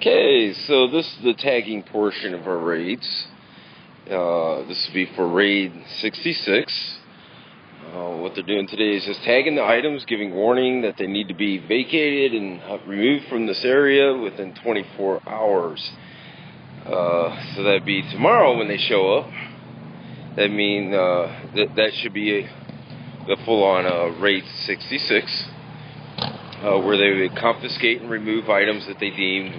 Okay, so this is the tagging portion of our raids. This will be for raid 66. What they're doing today is just tagging the items, giving warning that they need to be vacated and removed from this area within 24 hours. So that'd be tomorrow when they show up. That means that should be the full-on raid 66. Where they would confiscate and remove items that they deemed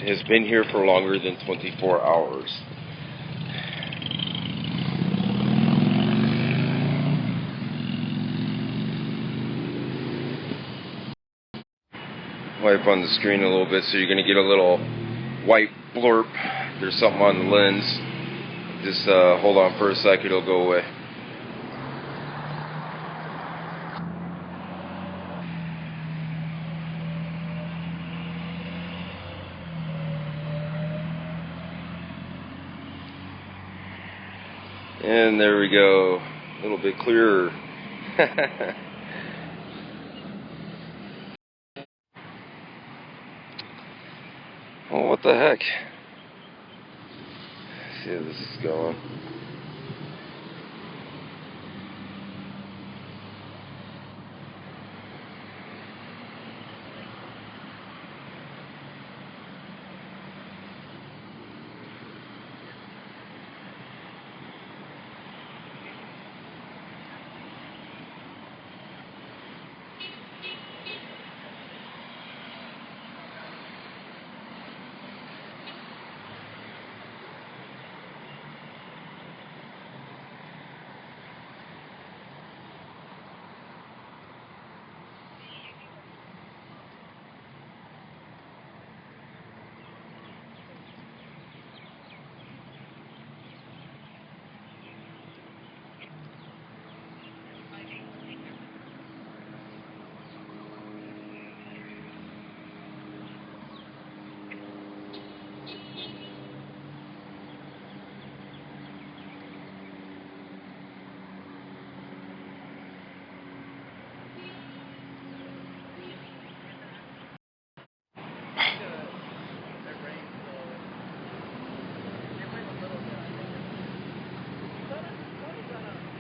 has been here for longer than 24 hours. Wipe on the screen a little bit, so you're going to get a little white blurb. There's something on the lens. Just hold on for a second, it'll go away. And there we go, a little bit clearer. Oh, what the heck? Let's see how this is going.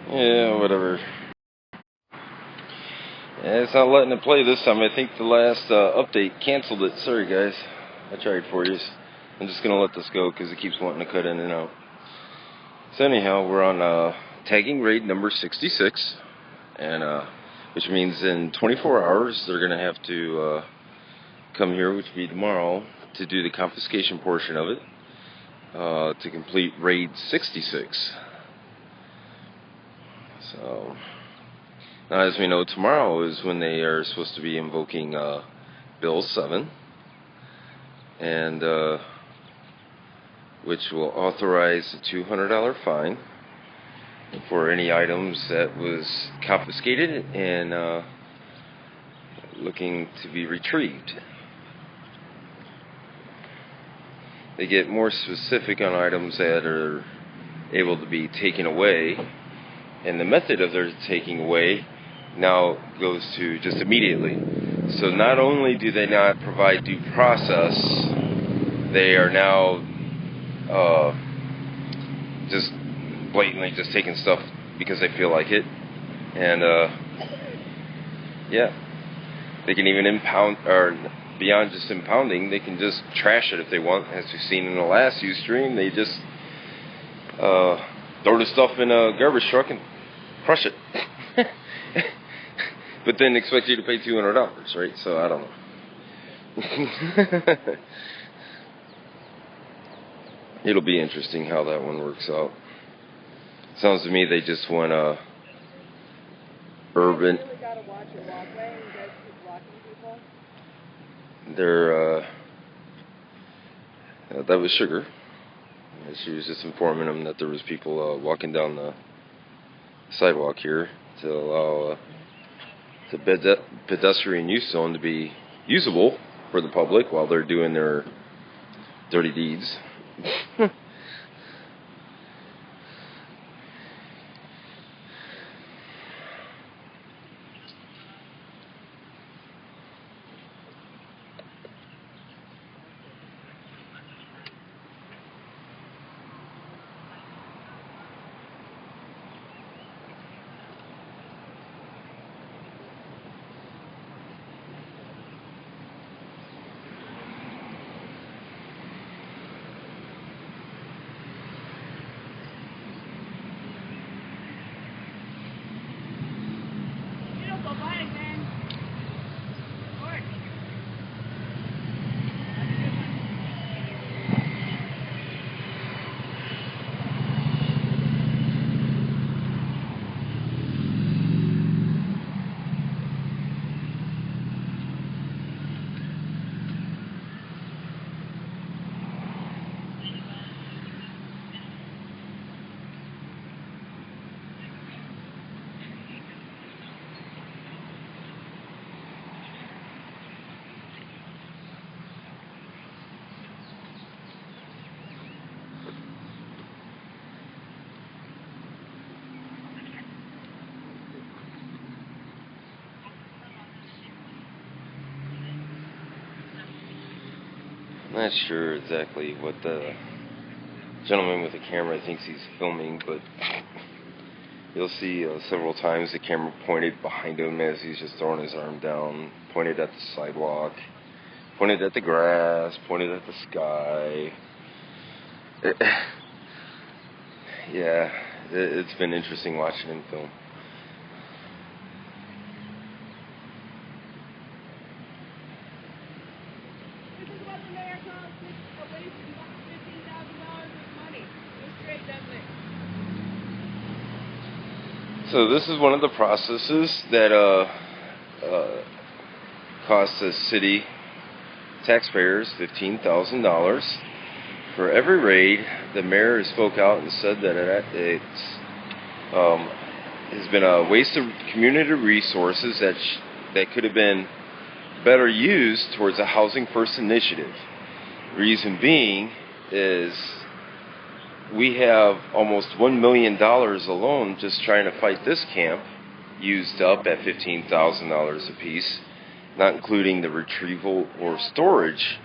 Yeah, whatever. Yeah, it's not letting it play this time. I think the last update canceled it. Sorry, guys. I tried for you. I'm just going to let this go because it keeps wanting to cut in and out. So anyhow, we're on tagging raid number 66, and which means in 24 hours they're going to have to come here, which will be tomorrow, to do the confiscation portion of it, to complete raid 66. So, now as we know, tomorrow is when they are supposed to be invoking Bill 7, and which will authorize a $200 fine for any items that was confiscated and looking to be retrieved. They get more specific on items that are able to be taken away. And the method of their taking away now goes to just immediately. So not only do they not provide due process, they are now just blatantly just taking stuff because they feel like it. And yeah, they can even impound, or beyond just impounding, they can just trash it if they want. As we've seen in the last Ustream, they just throw the stuff in a garbage truck and crush it. But then expect you to pay $200, right? So I don't know. It'll be interesting how that one works out. Sounds to me they just want urban. You really gotta watch your walkway and you guys keep blocking people. They're that was Sugar. She was just informing them that there was people walking down the sidewalk here to allow the pedestrian use zone to be usable for the public while they're doing their dirty deeds. Not sure exactly what the gentleman with the camera thinks he's filming, but you'll see several times the camera pointed behind him as he's just throwing his arm down, pointed at the sidewalk, pointed at the grass, pointed at the sky. Yeah, it's been interesting watching him film. This is what the mayor calls a waste of $15,000 of money. Just straight doesn't it? So this is one of the processes that costs the city taxpayers $15,000. For every raid, the mayor spoke out and said that it has been a waste of community resources that could have been better used towards a Housing First initiative. Reason being is we have almost $1 million alone just trying to fight this camp, used up at $15,000 apiece, not including the retrieval or storage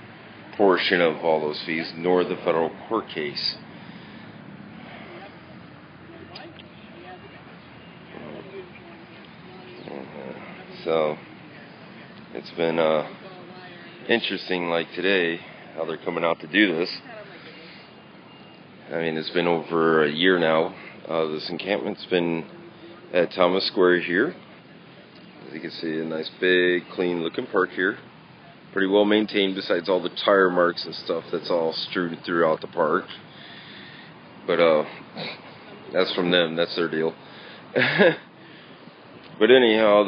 portion of all those fees, nor the federal court case. So it's been interesting, like today, how they're coming out to do this. I mean, it's been over a year now. This encampment's been at Thomas Square here. As you can see, a nice big clean looking park here. Pretty well maintained besides all the tire marks and stuff that's all strewn throughout the park. But that's from them, that's their deal. But anyhow,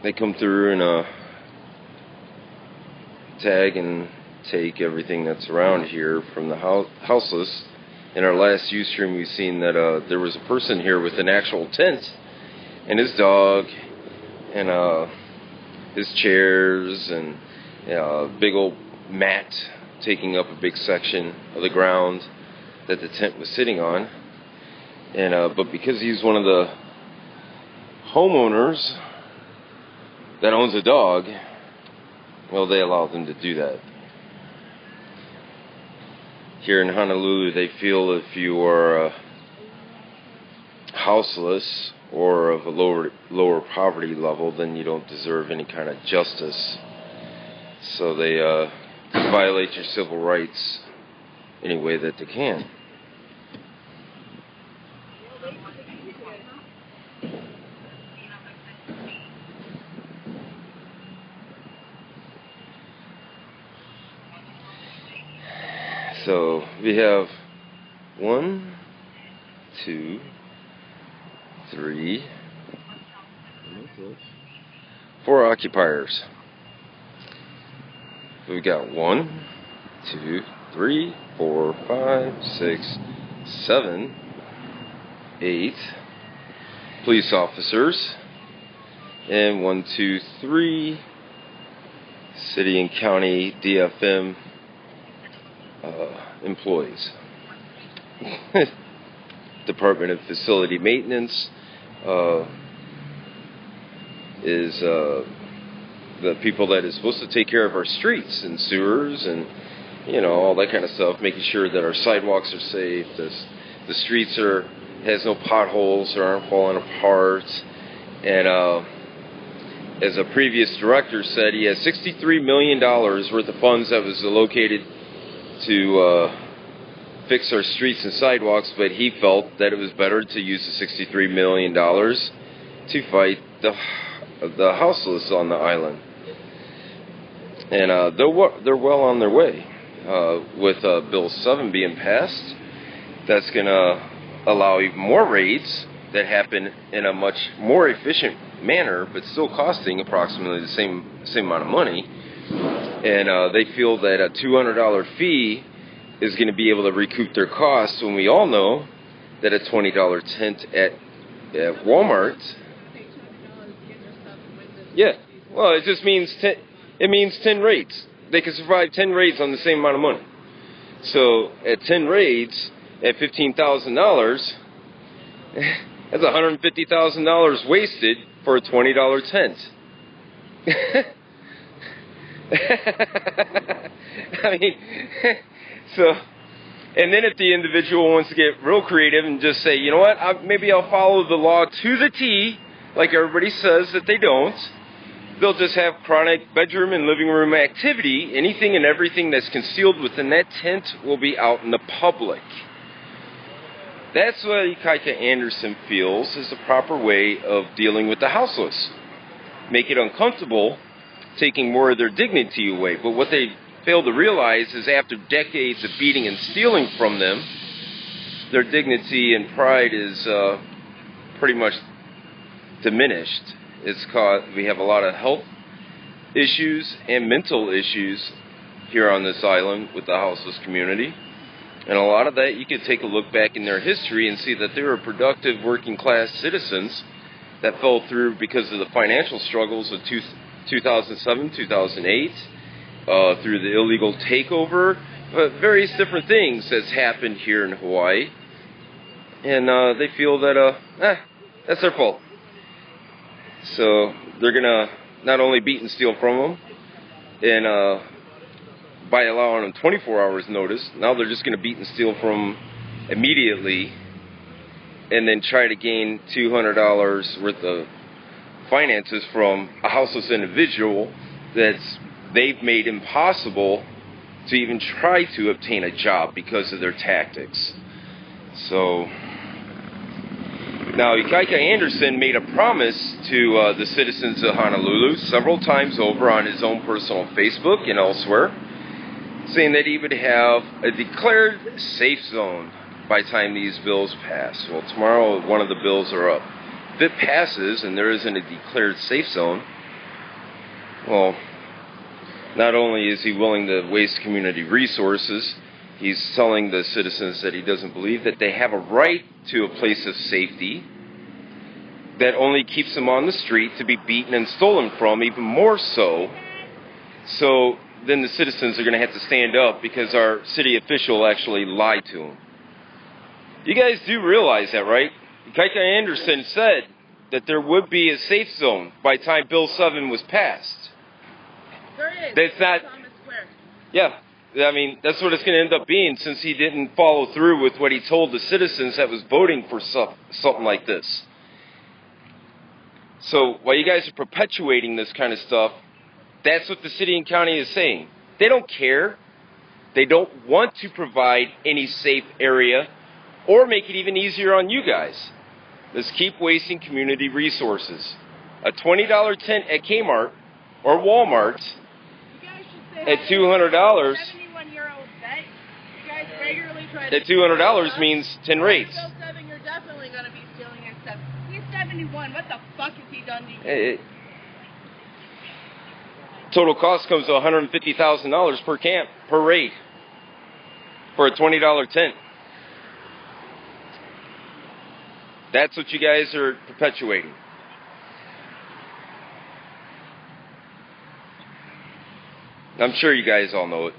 they come through and tag and take everything that's around here from the houseless. In our last Ustream, we've seen that there was a person here with an actual tent and his dog and his chairs and a big old mat taking up a big section of the ground that the tent was sitting on. And but because he's one of the homeowners that owns a dog, well, they allowed them to do that. Here in Honolulu, they feel if you are houseless or of a lower poverty level, then you don't deserve any kind of justice. So they violate your civil rights any way that they can. So we have 1, 2, 3, 4 occupiers. We've got 1, 2, 3, 4, 5, 6, 7, 8 police officers, and 1, 2, 3 city and county DFM employees. Department of Facility Maintenance is the people that is supposed to take care of our streets and sewers and, you know, all that kind of stuff, making sure that our sidewalks are safe, the streets has no potholes or aren't falling apart. And as a previous director said, he has $63 million worth of funds that was allocated to fix our streets and sidewalks, but he felt that it was better to use the $63 million to fight the houseless on the island. And they're well on their way. With Bill 7 being passed, that's going to allow even more raids that happen in a much more efficient manner, but still costing approximately the same amount of money. And they feel that a $200 fee is going to be able to recoup their costs when we all know that a $20 tent at Walmart. Yeah, well, it just means 10 raids. They can survive 10 raids on the same amount of money. So at 10 raids at $15,000, that's $150,000 wasted for a $20 tent. I mean, so, and then if the individual wants to get real creative and just say, you know what, maybe I'll follow the law to the T, like everybody says that they don't, they'll just have chronic bedroom and living room activity. Anything and everything that's concealed within that tent will be out in the public. That's what Ikaika Anderson feels is the proper way of dealing with the houseless. Make it uncomfortable, taking more of their dignity away. But what they fail to realize is after decades of beating and stealing from them, their dignity and pride is pretty much diminished. We have a lot of health issues and mental issues here on this island with the houseless community. And a lot of that, you could take a look back in their history and see that they were productive working class citizens that fell through because of the financial struggles of 2007, 2008, through the illegal takeover, various different things that's happened here in Hawaii. And they feel that that's their fault. So they're going to not only beat and steal from them, and by allowing them 24 hours notice, now they're just going to beat and steal from them immediately, and then try to gain $200 worth of finances from a houseless individual they've made impossible to even try to obtain a job because of their tactics. So now, Ikaika Anderson made a promise to the citizens of Honolulu several times over on his own personal Facebook and elsewhere, saying that he would have a declared safe zone by the time these bills pass. Well, tomorrow one of the bills are up. If it passes and there isn't a declared safe zone, well, not only is he willing to waste community resources, he's telling the citizens that he doesn't believe that they have a right to a place of safety that only keeps them on the street to be beaten and stolen from, even more so. So then the citizens are going to have to stand up because our city official actually lied to them. You guys do realize that, right? Ikaika Anderson said that there would be a safe zone by the time Bill 7 was passed. There is. That's not... Yeah. I mean, that's what it's going to end up being, since he didn't follow through with what he told the citizens that was voting for something like this. So while you guys are perpetuating this kind of stuff, that's what the city and county is saying. They don't care. They don't want to provide any safe area or make it even easier on you guys. Let's keep wasting community resources. A $20 tent at Kmart or Walmart at $200. 71-year-old vet. You guys regularly try to... At $200 means 10 rates. Bill 7, you're definitely going to be stealing his stuff. He's 71. What the fuck has he done to you? Total cost comes to $150,000 per camp, per raid, for a $20 tent. That's what you guys are perpetuating. I'm sure you guys all know it.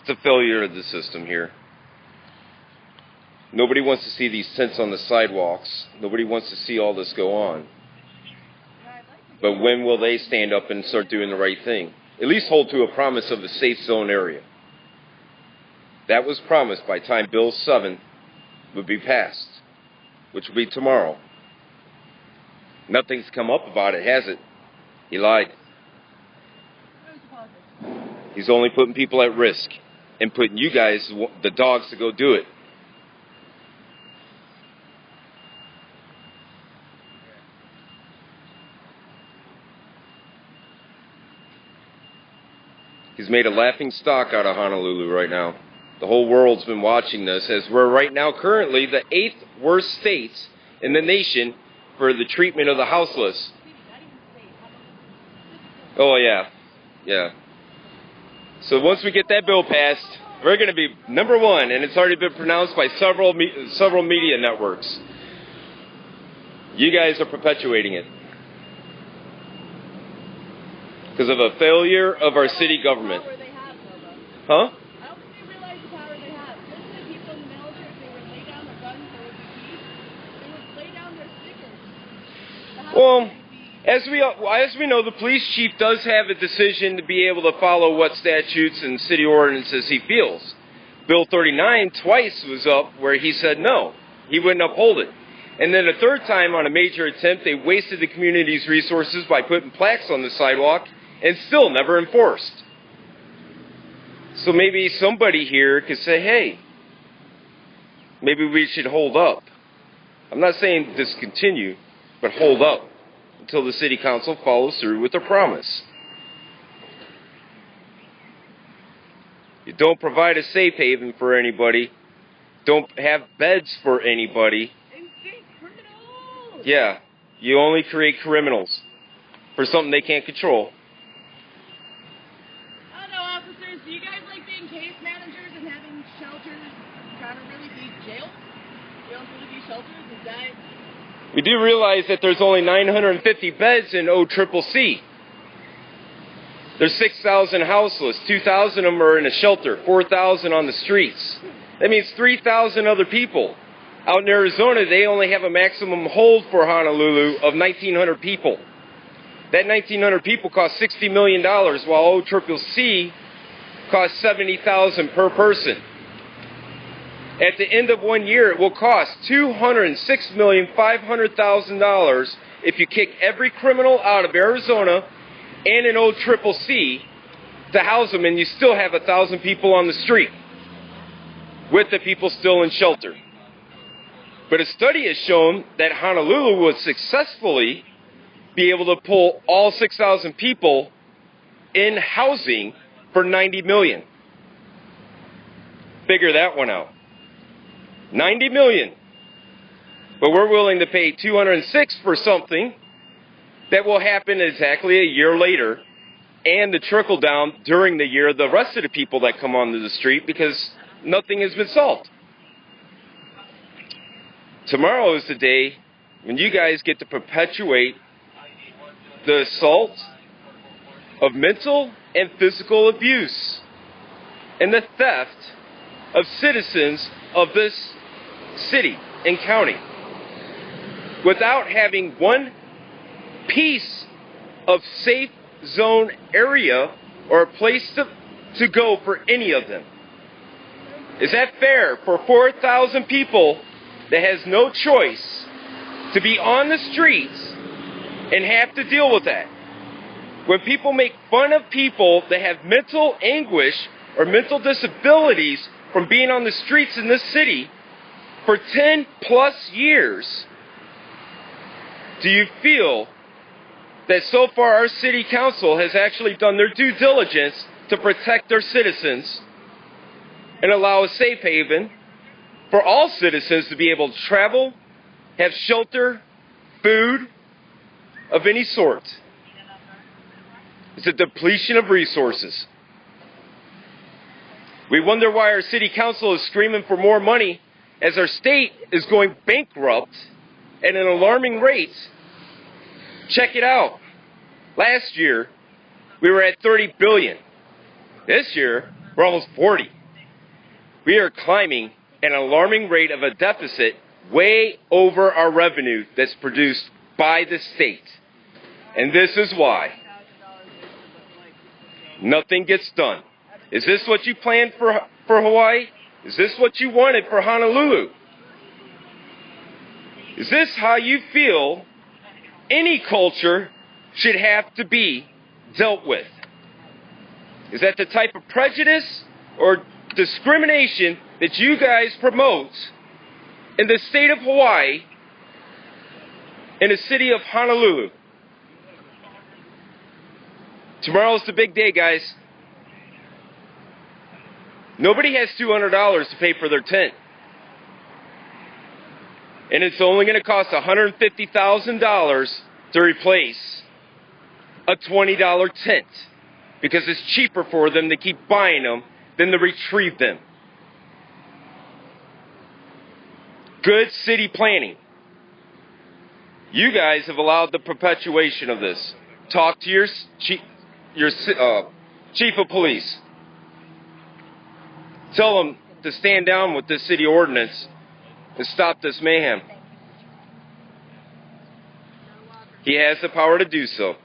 It's a failure of the system here. Nobody wants to see these tents on the sidewalks. Nobody wants to see all this go on. But when will they stand up and start doing the right thing? At least hold to a promise of a safe zone area. That was promised by the time Bill 7 would be passed, which will be tomorrow. Nothing's come up about it, has it? He lied. He's only putting people at risk and putting you guys, the dogs, to go do it. He's made a laughing stock out of Honolulu right now. The whole world's been watching this, as we're right now currently the 8th worst state in the nation for the treatment of the houseless. Oh, yeah. Yeah. So once we get that bill passed, we're going to be number one, and it's already been pronounced by several media networks. You guys are perpetuating it because of a failure of our city government. Huh? I don't think they realize the power they have. Listen to people in the military, they would lay down their guns, they would be peace. They would lay down their stickers. Well, As we know, the police chief does have a decision to be able to follow what statutes and city ordinances he feels. Bill 39 twice was up where he said no, he wouldn't uphold it. And then a third time on a major attempt, they wasted the community's resources by putting plaques on the sidewalk and still never enforced. So maybe somebody here could say, hey, maybe we should hold up. I'm not saying discontinue, but hold up until the city council follows through with their promise. You don't provide a safe haven for anybody. Don't have beds for anybody. Criminals. Yeah, you only create criminals for something they can't control. I don't know, officers. Do you guys like being case managers and having shelters trying to really be jails? You don't really be shelters? Is that... We do realize that there's only 950 beds in OCCC. There's 6,000 houseless. 2,000 of them are in a shelter. 4,000 on the streets. That means 3,000 other people. Out in Arizona, they only have a maximum hold for Honolulu of 1,900 people. That 1,900 people cost $60 million, while OCCC costs $70,000 per person. At the end of 1 year, it will cost $206,500,000 if you kick every criminal out of Arizona and an OCCC to house them, and you still have 1,000 people on the street, with the people still in shelter. But a study has shown that Honolulu would successfully be able to pull all 6,000 people in housing for $90 million. Figure that one out. $90 million. But we're willing to pay $206 for something that will happen exactly a year later, and the trickle down during the year, the rest of the people that come onto the street, because nothing has been solved. Tomorrow is the day when you guys get to perpetuate the assault of mental and physical abuse and the theft of citizens of this city and county without having one piece of safe zone area or a place to go for any of them. Is that fair for 4,000 people that has no choice to be on the streets and have to deal with that? When people make fun of people that have mental anguish or mental disabilities from being on the streets in this city for 10 plus years, do you feel that so far our city council has actually done their due diligence to protect their citizens and allow a safe haven for all citizens to be able to travel, have shelter, food of any sort? It's a depletion of resources. We wonder why our city council is screaming for more money as our state is going bankrupt at an alarming rate. Check it out. Last year, we were at $30 billion. This year, we're almost 40. We are climbing at an alarming rate of a deficit way over our revenue that's produced by the state. And this is why nothing gets done. Is this what you planned for Hawaii? Is this what you wanted for Honolulu? Is this how you feel any culture should have to be dealt with? Is that the type of prejudice or discrimination that you guys promote in the state of Hawaii, in the city of Honolulu? Tomorrow's the big day, guys. Nobody has $200 to pay for their tent. And it's only going to cost $150,000 to replace a $20 tent, because it's cheaper for them to keep buying them than to retrieve them. Good city planning. You guys have allowed the perpetuation of this. Talk to your chief of police. Tell them to stand down with this city ordinance and stop this mayhem. He has the power to do so.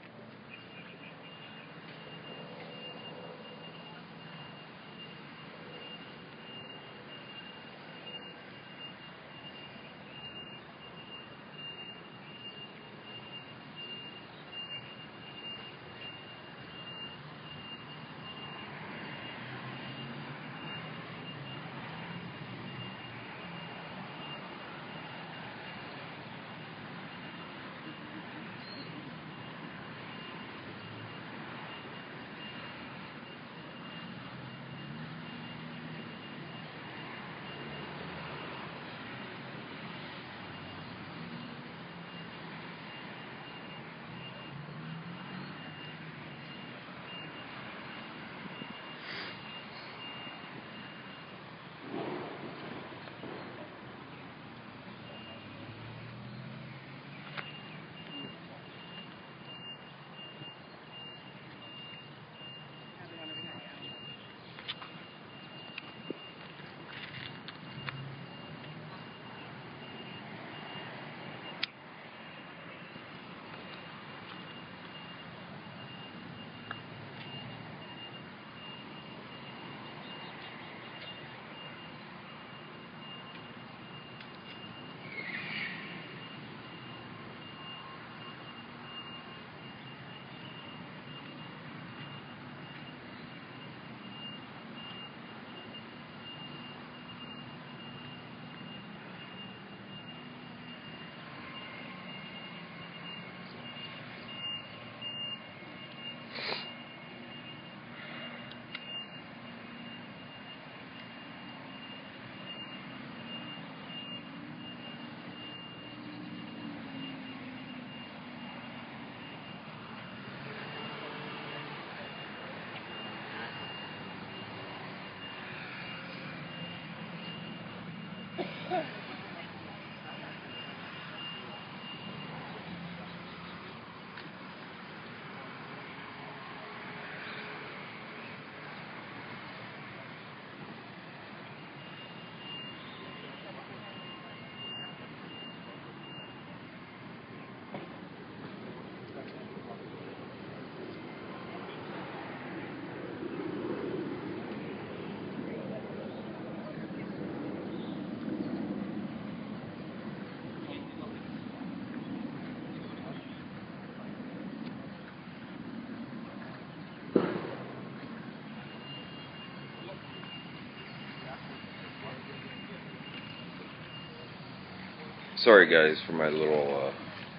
Sorry guys for my little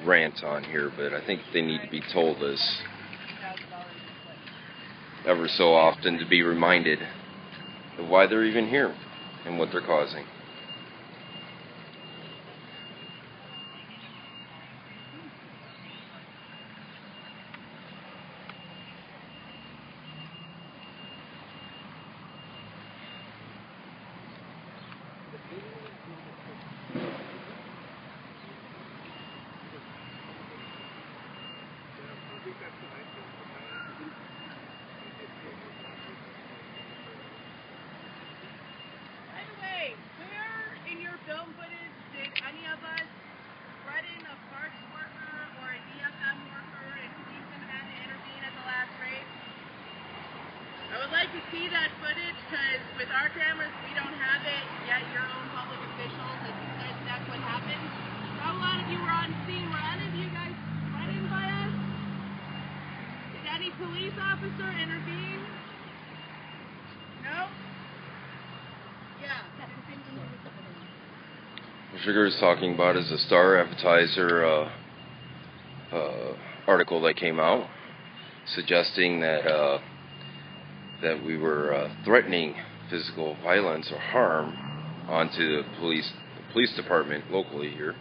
rant on here, but I think they need to be told this ever so often to be reminded of why they're even here and what they're causing. Film footage, did any of us threaten a parks worker or a DFM worker and policeman had to intervene at the last race? I would like to see that footage because with our cameras we don't have it, yet your own public officials, as you said, that's what happened. Not a lot of you were on scene. Were any of you guys threatened by us? Did any police officer intervene? No? Yeah. What Sugar is talking about is a Star Advertiser article that came out suggesting that that we were threatening physical violence or harm onto the police department locally here.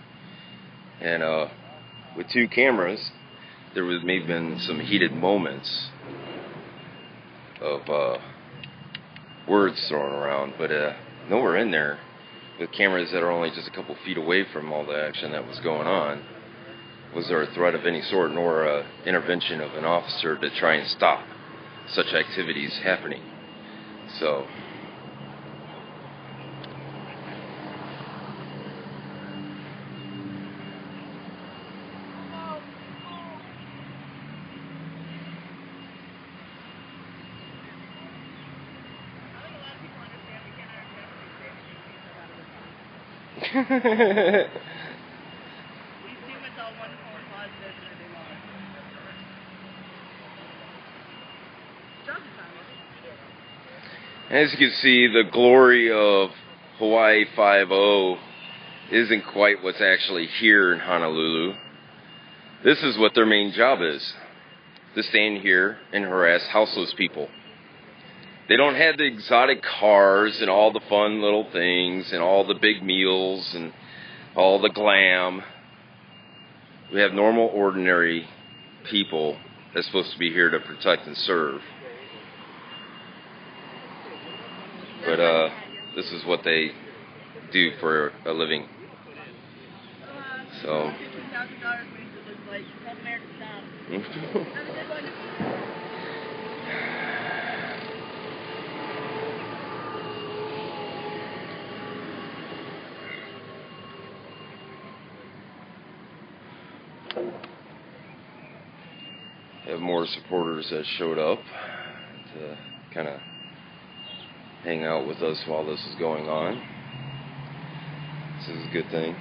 And with two cameras, there was maybe been some heated moments of words thrown around, but nowhere in there with cameras that are only just a couple feet away from all the action that was going on was there a threat of any sort, nor intervention of an officer to try and stop such activities happening. So These two with all one form positive and they want. As you can see, the glory of Hawaii 5.0 isn't quite what's actually here in Honolulu. This is what their main job is, to stand here and harass houseless people. They don't have the exotic cars and all the fun little things and all the big meals and all the glam. We have normal, ordinary people that's supposed to be here to protect and serve. But this is what they do for a living. So. Have more supporters that showed up to kind of hang out with us while this is going on. This is a good thing.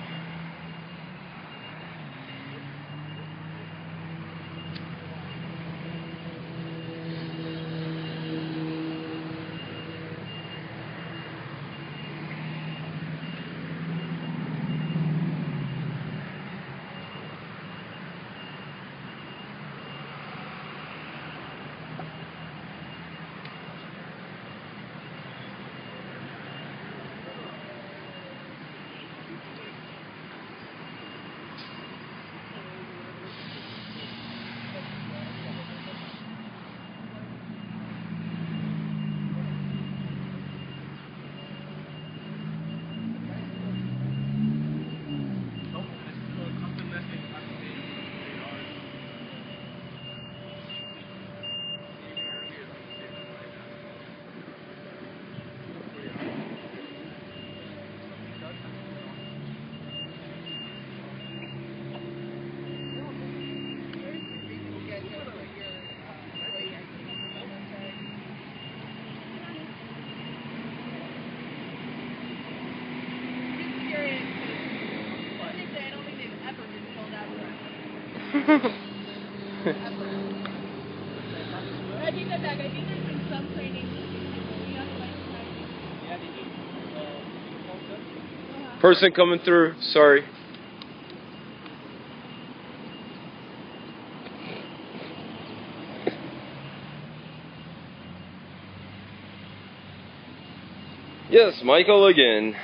I think that I think there's been some training. Person coming through, sorry. Yes, Michael again.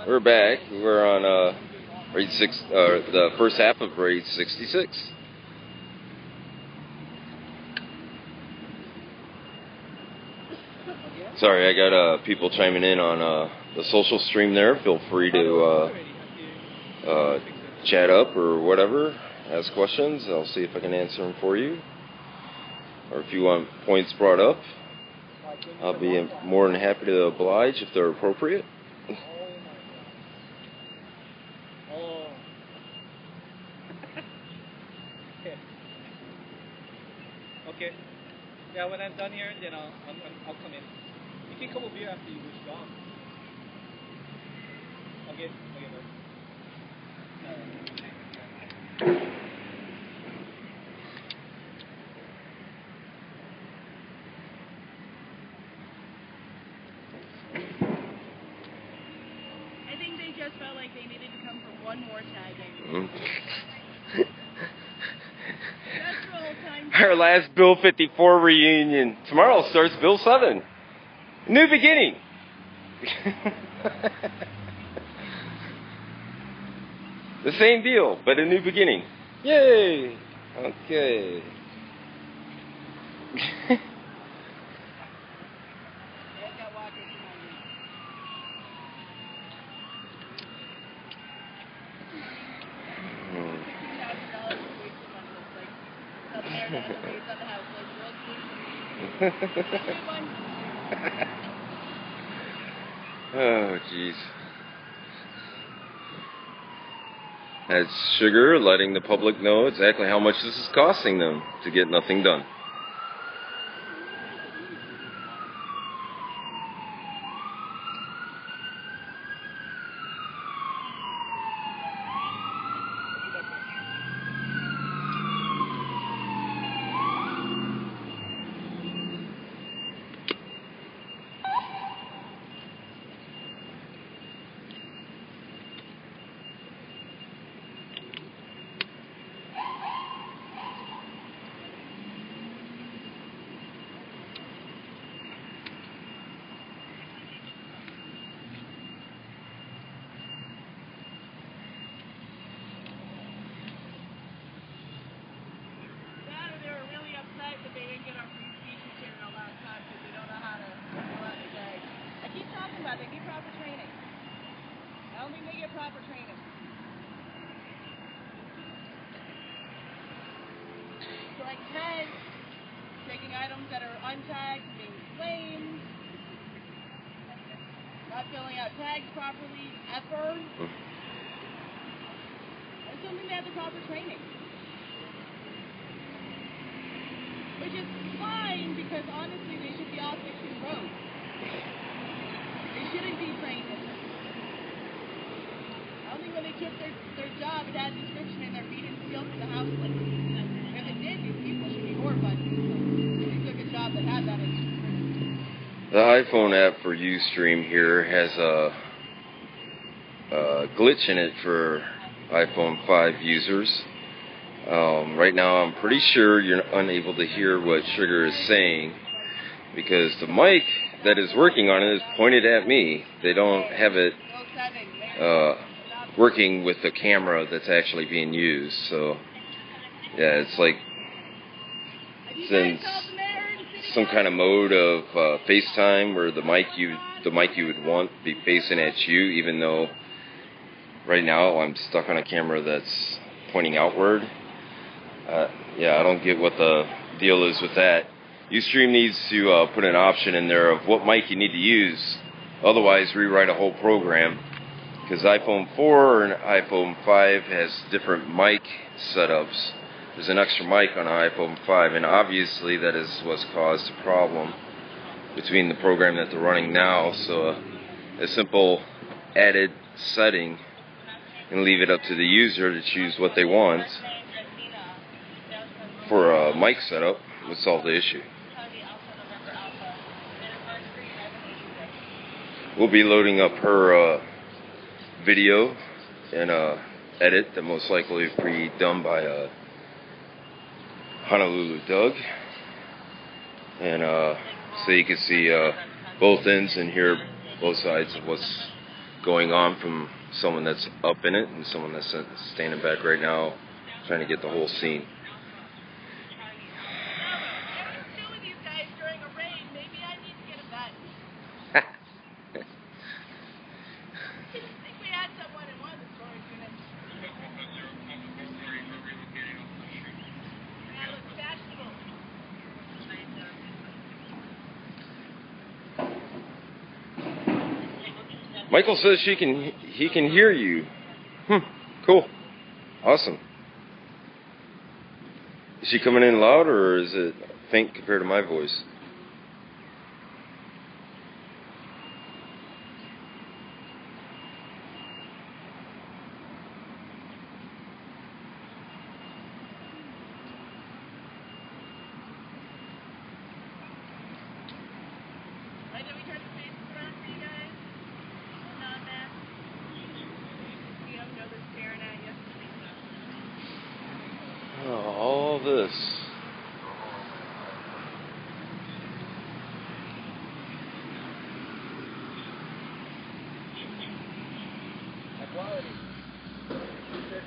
We're back. We're on grade 6, the first half of grade 66. Sorry, I got people chiming in on the social stream there. Feel free to chat up or whatever, ask questions. I'll see if I can answer them for you. Or if you want points brought up, I'll be more than happy to oblige if they're appropriate. Okay. Yeah, when I'm done here, then I'll come in. You can come over here after you wish off. Okay. Okay, bye. I think they just felt like they needed to come for one more tagging. Our last Bill 54 reunion. Tomorrow starts Bill 7. New beginning. The same deal, but a new beginning. Yay! Okay. Oh, jeez. That's Sugar letting the public know exactly how much this is costing them to get nothing done. like tags, taking items that are untagged, being claimed, not filling out tags properly, ever. Assuming they have the proper training. Which is fine, because honestly they should be all fixing roads. They shouldn't be trained in this. I don't think when they took their job it had a description in their feet and steel for the house like if it did, these people should be horrified. They took a job that had that in it. The iPhone app for Ustream here has a glitch in it for iPhone 5 users. Right now I'm pretty sure you're unable to hear what Sugar is saying because the mic that is working on it is pointed at me. They don't have it working with the camera that's actually being used. So yeah, it's like since some kind of mode of FaceTime where the mic you would want be facing at you, even though right now I'm stuck on a camera that's pointing outward. Yeah, I don't get what the deal is with that. Ustream needs to put an option in there of what mic you need to use. Otherwise, rewrite a whole program. Because iPhone 4 and iPhone 5 has different mic setups. There's an extra mic on iPhone 5, and obviously that is what's caused a problem between the program that they're running now. So a simple added setting and leave it up to the user to choose what they want for a mic setup would solve the issue. We'll be loading up her video and edit that most likely will be done by Honolulu Doug, and so you can see both ends and hear both sides of what's going on from someone that's up in it and someone that's standing back right now trying to get the whole scene. Michael says he can hear you. Cool. Awesome. Is she coming in loud or is it faint compared to my voice? All this. Quality.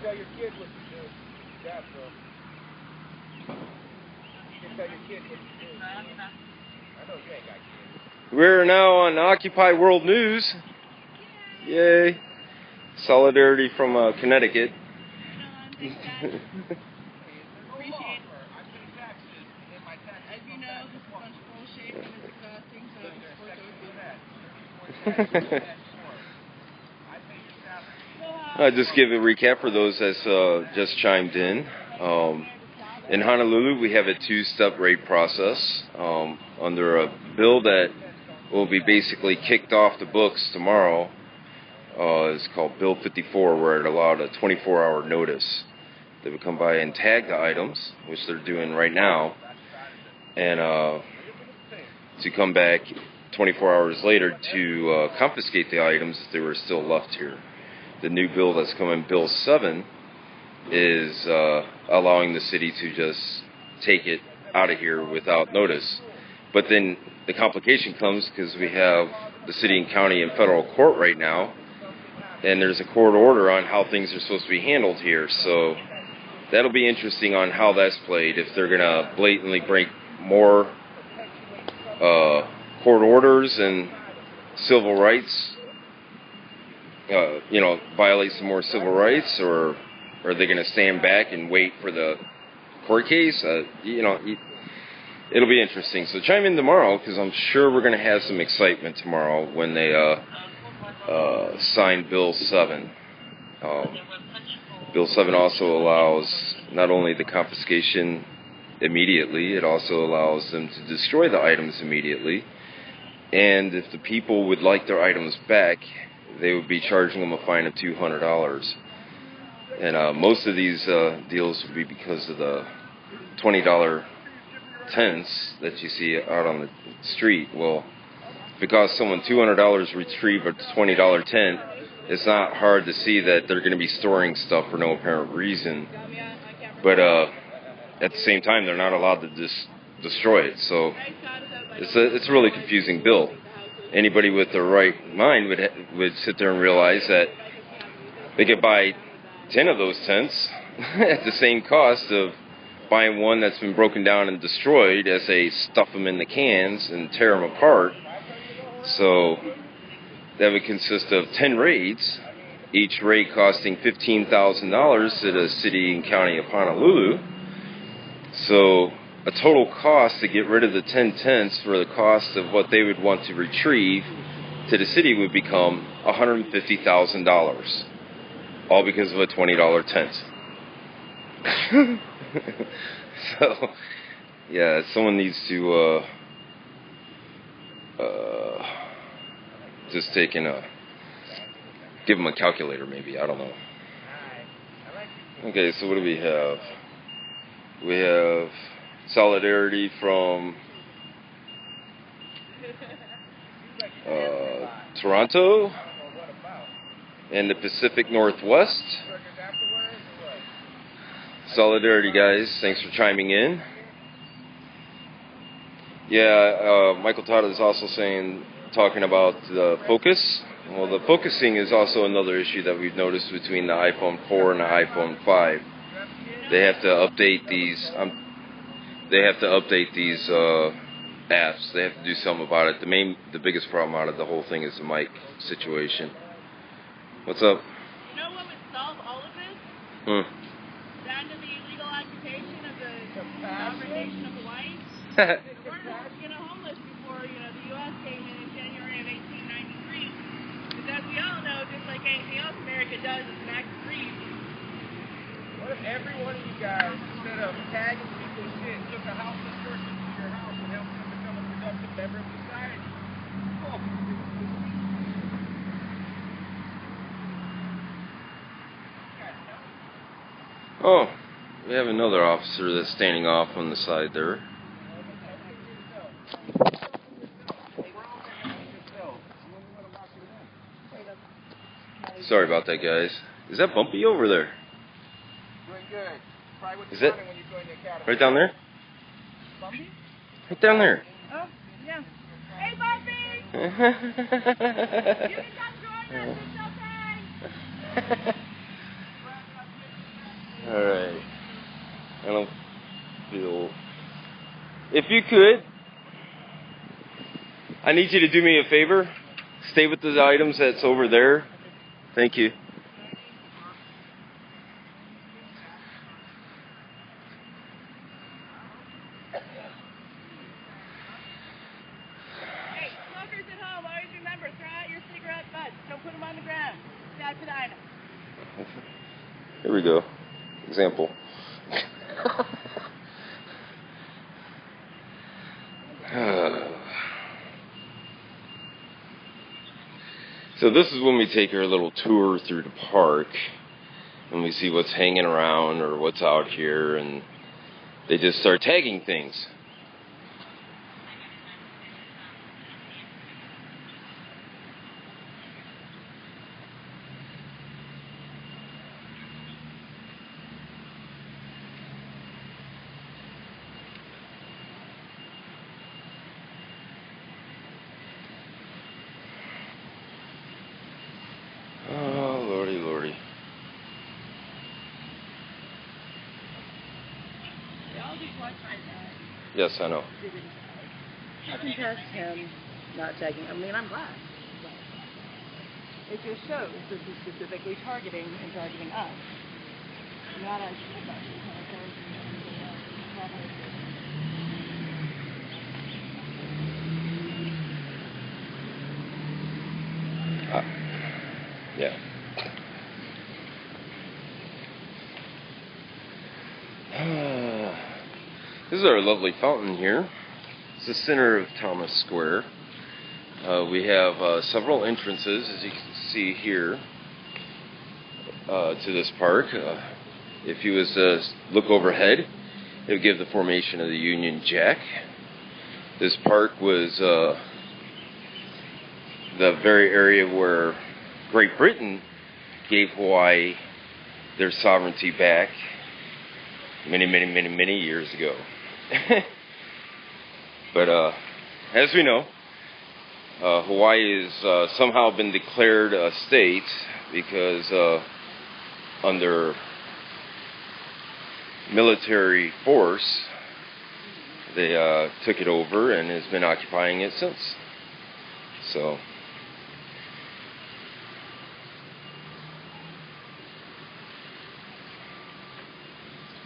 Tell your kid what you do. Yeah, bro. Tell your kid what you do. I know you ain't got kids. We're now on Occupy World News. Yay. Solidarity from Connecticut. I'll just give a recap for those that's just chimed in. In Honolulu, we have a two-step rate process under a bill that will be basically kicked off the books tomorrow. It's called Bill 54, where it allowed a 24-hour notice. They would come by and tag the items, which they're doing right now, and to come back 24 hours later to confiscate the items if they were still left here. The new bill that's coming, Bill 7, is allowing the city to just take it out of here without notice. But then the complication comes because we have the city and county and federal court right now, and there's a court order on how things are supposed to be handled here. So that'll be interesting on how that's played, if they're going to blatantly break more court orders and civil rights, violate some more civil rights, or are they going to stand back and wait for the court case. It'll be interesting. So chime in tomorrow, because I'm sure we're going to have some excitement tomorrow when they sign Bill 7. Bill 7 also allows not only the confiscation immediately, it also allows them to destroy the items immediately. And if the people would like their items back, they would be charging them a fine of $200. And most of these deals would be because of the $20 tents that you see out on the street. Well, if it costs someone $200 to retrieve a $20 tent, it's not hard to see that they're going to be storing stuff for no apparent reason. But at the same time, they're not allowed to destroy it. So it's a really confusing bill. Anybody with the right mind would sit there and realize that they could buy 10 of those tents at the same cost of buying one that's been broken down and destroyed as they stuff them in the cans and tear them apart. So that would consist of 10 raids, each raid costing $15,000 to the city and county of Honolulu. So a total cost to get rid of the 10 tents for the cost of what they would want to retrieve to the city would become $150,000, all because of a $20 tent. So, yeah, someone needs to just take and give them a calculator, maybe. I don't know. Okay, so what do we have? We have solidarity from Toronto and the Pacific Northwest. Solidarity, guys. Thanks for chiming in. Yeah, Michael Todd is also talking about the focus. Well, the focusing is also another issue that we've noticed between the iPhone 4 and the iPhone 5. They have to update these. Apps. They have to do something about it. The biggest problem out of the whole thing is the mic situation. What's up? You know what would solve all of this? Down to the illegal occupation of the sovereign nation of Hawaii. We're homeless before the U.S. came in January of 1893. Because as we all know, just like anything else America does, is an act of greed. What if every one of you guys, instead of tagging people's shit, took a houseless person to your house and helped them become a productive member of society? Oh, we have another officer that's standing off on the side there. Sorry about that, guys. Is that Bumpy over there? Is it right down there? Bumpy? Right down there. Oh, yeah. Hey, Bumpy! You can come join us, it's okay! Alright. I don't feel... If you could, I need you to do me a favor. Stay with the items that's over there. Thank you. Hey, smokers at home, always remember, throw out your cigarette butts. Don't put them on the ground. Stay for the item. Here we go. Example. So this is when we take our little tour through the park and we see what's hanging around or what's out here, and they just start tagging things. Yes, I know. I can test him not tagging. I mean, I'm black. It just shows that he's specifically targeting us. Not us. Yeah. This is our lovely fountain here. It's the center of Thomas Square. We have several entrances, as you can see here, to this park. If you was to look overhead, it would give the formation of the Union Jack. This park was the very area where Great Britain gave Hawaii their sovereignty back many years ago. But as we know, Hawaii has somehow been declared a state because under military force they took it over and has been occupying it since. So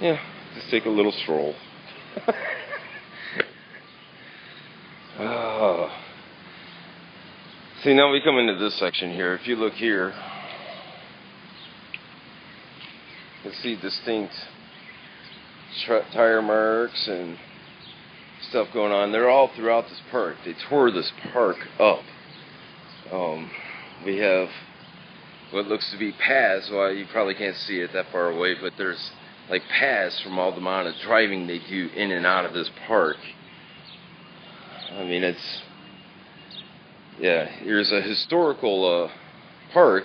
yeah, just take a little stroll. See, now we come into this section here. If you look here, you can see distinct tire marks and stuff going on. They're all throughout this park. They tore this park up. We have what looks to be paths. Well, you probably can't see it that far away, but there's like paths from all the amount of driving they do in and out of this park. I mean, it's, yeah, here's a historical park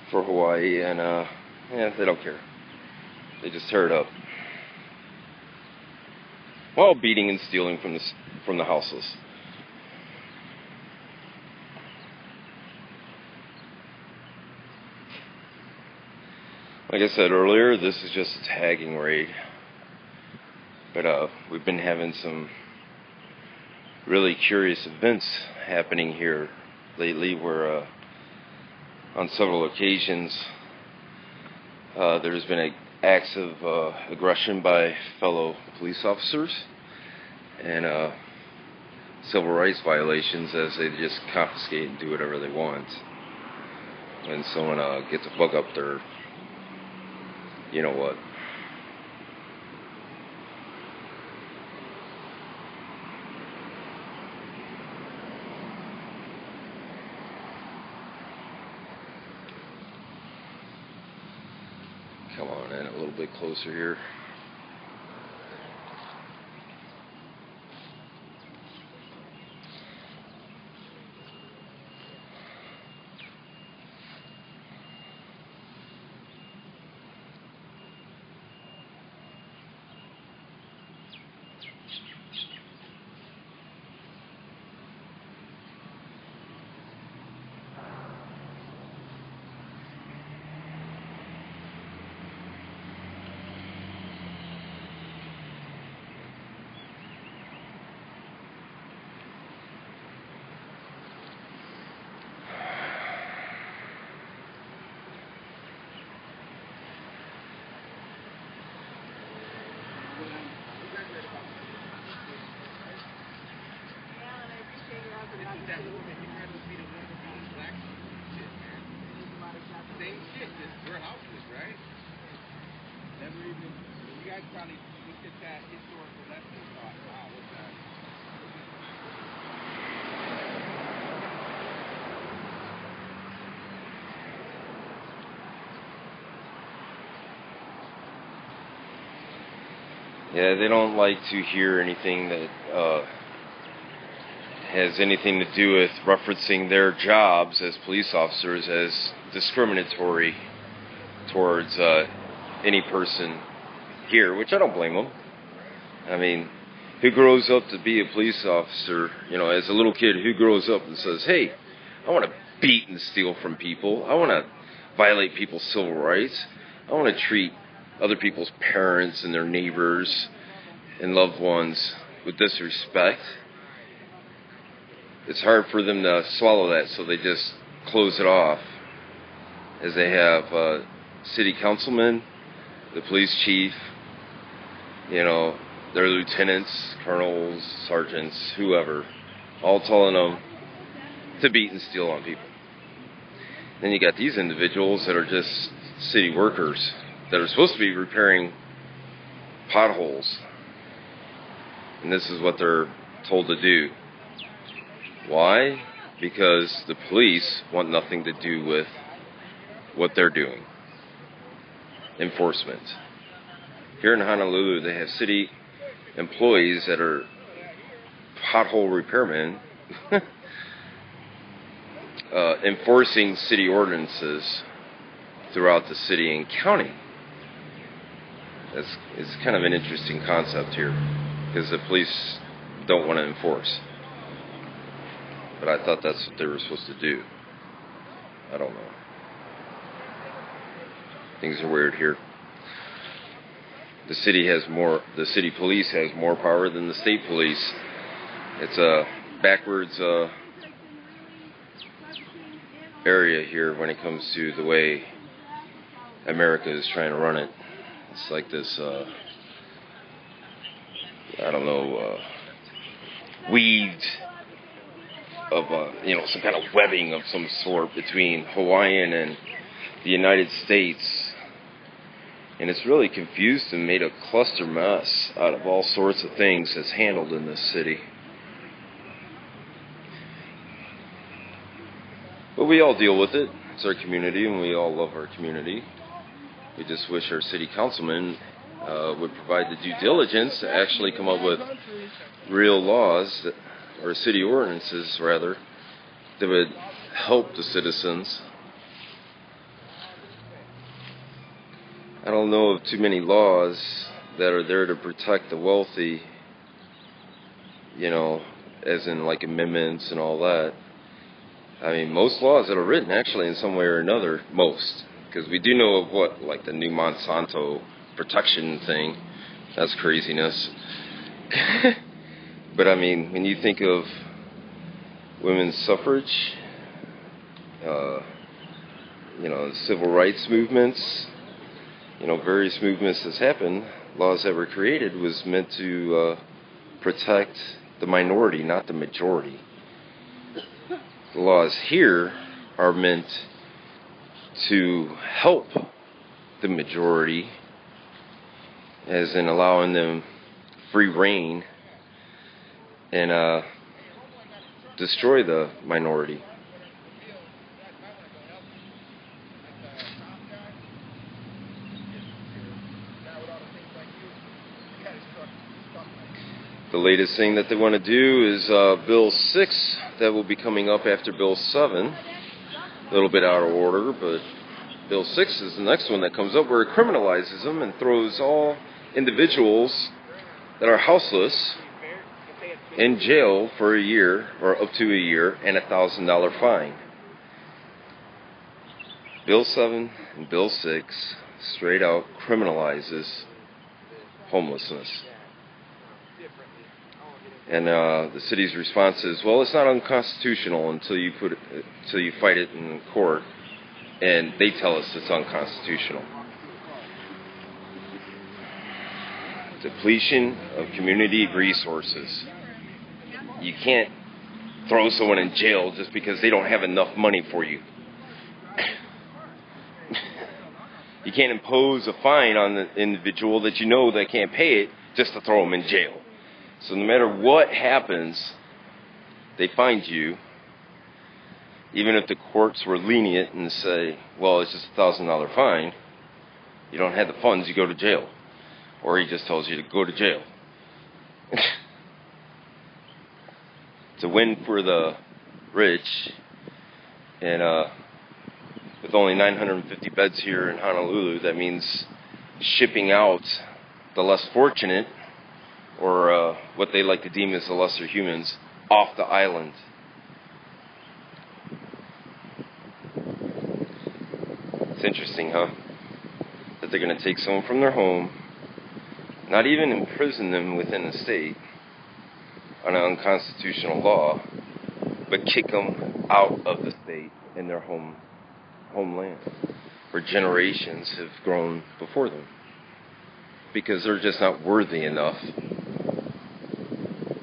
for Hawaii, and yeah, they don't care. They just tear it up while beating and stealing from the houses. Like I said earlier, this is just a tagging raid, but we've been having some really curious events happening here lately where on several occasions there's been acts of aggression by fellow police officers and civil rights violations as they just confiscate and do whatever they want when someone gets a bug up their you know what. Come on in a little bit closer here. Same shit, just your houses, right? Never even, you guys probably looked at that historical lesson and thought, wow, what's that? Yeah, they don't like to hear anything that has anything to do with referencing their jobs as police officers as discriminatory towards any person here, which I don't blame them. I mean, who grows up to be a police officer, you know, as a little kid, who grows up and says, hey, I want to beat and steal from people. I want to violate people's civil rights. I want to treat other people's parents and their neighbors and loved ones with disrespect. It's hard for them to swallow that, so they just close it off. As they have city councilmen, the police chief, you know, their lieutenants, colonels, sergeants, whoever, all telling them to beat and steal on people. Then you got these individuals that are just city workers that are supposed to be repairing potholes. And this is what they're told to do. Why? Because the police want nothing to do with what they're doing. Enforcement. Here in Honolulu, they have city employees that are pothole repairmen enforcing city ordinances throughout the city and county. It's kind of an interesting concept here, because the police don't want to enforce. But I thought that's what they were supposed to do. I don't know. Things are weird here. The city police has more power than the state police. It's a backwards area here when it comes to the way America is trying to run it. It's like this, weed of, some kind of webbing of some sort between Hawaiian and the United States. And it's really confused and made a cluster mess out of all sorts of things that's handled in this city. But we all deal with it. It's our community, and we all love our community. We just wish our city councilmen would provide the due diligence to actually come up with real laws, or city ordinances, rather, that would help the citizens. I don't know of too many laws that are there to protect the wealthy, as in like amendments and all that. I mean, most laws that are written actually in some way or another, most. Because we do know of what, like the new Monsanto protection thing. That's craziness. But I mean, when you think of women's suffrage, the civil rights movements, various movements that's happened, laws that were created was meant to protect the minority, not the majority. The laws here are meant to help the majority, as in allowing them free reign and destroy the minority. The latest thing that they want to do is Bill 6, that will be coming up after Bill 7. A little bit out of order, but Bill 6 is the next one that comes up, where it criminalizes them and throws all individuals that are houseless in jail for a year, or up to a year, and a $1,000 fine. Bill 7 and Bill 6 straight out criminalizes homelessness. And the city's response is, well, it's not unconstitutional until you fight it in court, and they tell us it's unconstitutional. Depletion of community resources. You can't throw someone in jail just because they don't have enough money for you. You can't impose a fine on the individual that you know that can't pay it just to throw them in jail. So no matter what happens, they find you. Even if the courts were lenient and say, well, it's just a $1,000 fine, you don't have the funds, you go to jail. Or he just tells you to go to jail. It's a win for the rich. And with only 950 beds here in Honolulu, that means shipping out the less fortunate, or what they like to deem as the lesser humans, off the island. It's interesting, huh? That they're going to take someone from their home, not even imprison them within the state on an unconstitutional law, but kick them out of the state in their homeland, where generations have grown before them. because they're just not worthy enough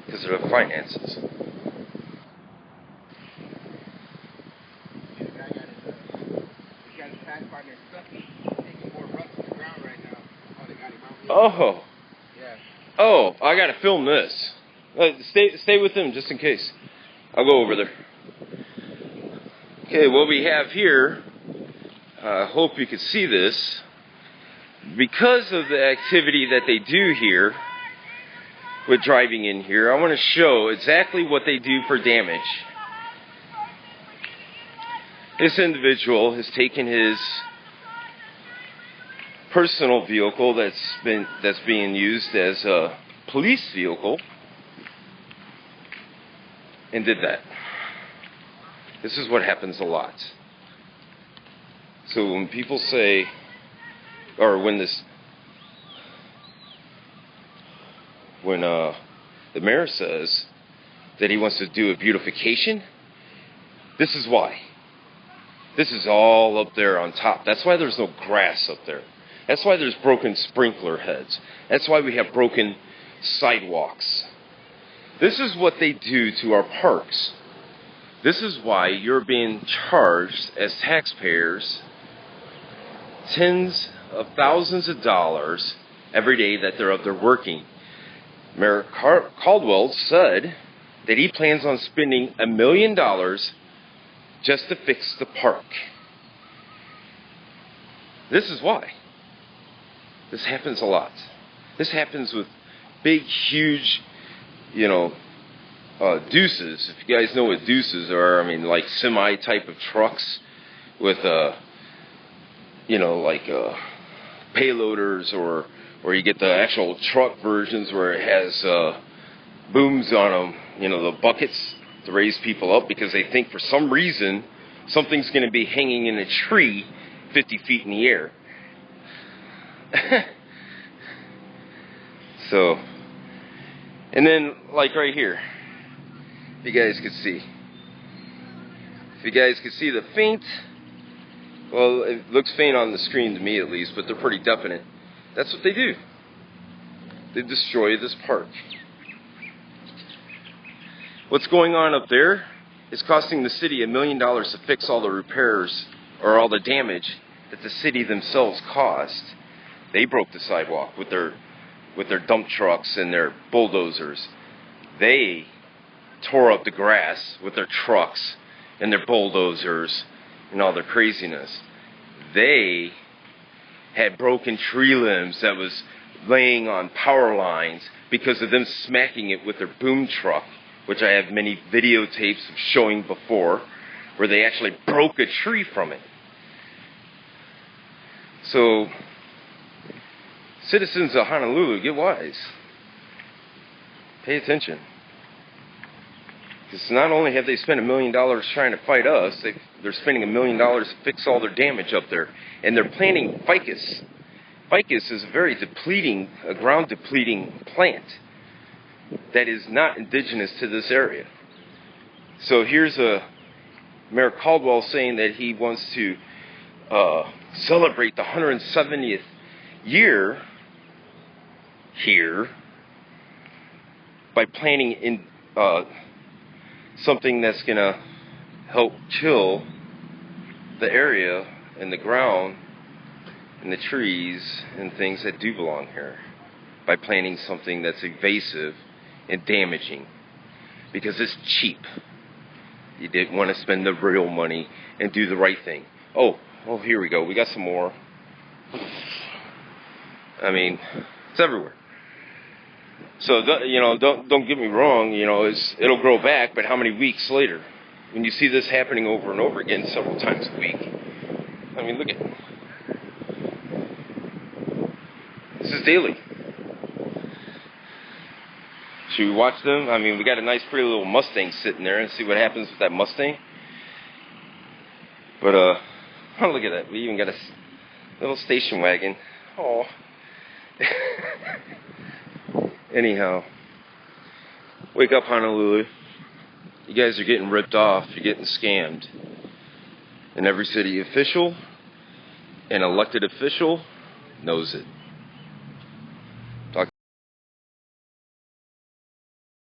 because of their finances. The guy got his pathfinder stuck. Taking more ruts in the ground right now. Oh, they got him out here. Oh. Yeah. Oh, I gotta film this. Stay with him just in case. I'll go over there. Okay, what we have here, I hope you can see this. Because of the activity that they do here with driving in here, I want to show exactly what they do for damage. This individual has taken his personal vehicle that's being used as a police vehicle and did that. This is what happens a lot. So when people say, or when the mayor says that he wants to do a beautification, this is why. This is all up there on top. That's why there's no grass up there. That's why there's broken sprinkler heads. That's why we have broken sidewalks. This is what they do to our parks. This is why you're being charged as taxpayers tens of thousands of dollars every day that they're up there working. Mayor Caldwell said that he plans on spending $1 million just to fix the park. This is why. This happens a lot. This happens with big, huge, deuces. If you guys know what deuces are, I mean, like semi type of trucks with, payloaders, or you get the actual truck versions where it has booms on them, the buckets to raise people up because they think for some reason something's going to be hanging in a tree 50 feet in the air. So, and then like right here, if you guys could see. If you guys could see the faint, well, it looks faint on the screen to me at least, but they're pretty definite. That's what they do. They destroy this park. What's going on up there is costing the city $1 million to fix all the repairs or all the damage that the city themselves caused. They broke the sidewalk with their dump trucks and their bulldozers. They tore up the grass with their trucks and their bulldozers and all their craziness. They had broken tree limbs that was laying on power lines because of them smacking it with their boom truck, which I have many videotapes of showing before, where they actually broke a tree from it. So, citizens of Honolulu, get wise. Pay attention. Because not only have they spent $1 million trying to fight us, they're spending $1 million to fix all their damage up there. And they're planting ficus. Ficus is a very depleting, a ground depleting plant that is not indigenous to this area. So here's Mayor Caldwell saying that he wants to celebrate the 170th year here by planting in something that's going to help chill the area and the ground and the trees and things that do belong here by planting something that's evasive and damaging because it's cheap. You didn't want to spend the real money and do the right thing. Oh, here we go. We got some more. I mean, it's everywhere. So, don't get me wrong, it'll grow back, but how many weeks later? When you see this happening over and over again several times a week. I mean, look at it. This is daily. Should we watch them? I mean, we got a nice pretty little Mustang sitting there and see what happens with that Mustang. But, oh, look at that. We even got a little station wagon. Oh. Anyhow, wake up, Honolulu. You guys are getting ripped off. You're getting scammed. And every city official and elected official knows it.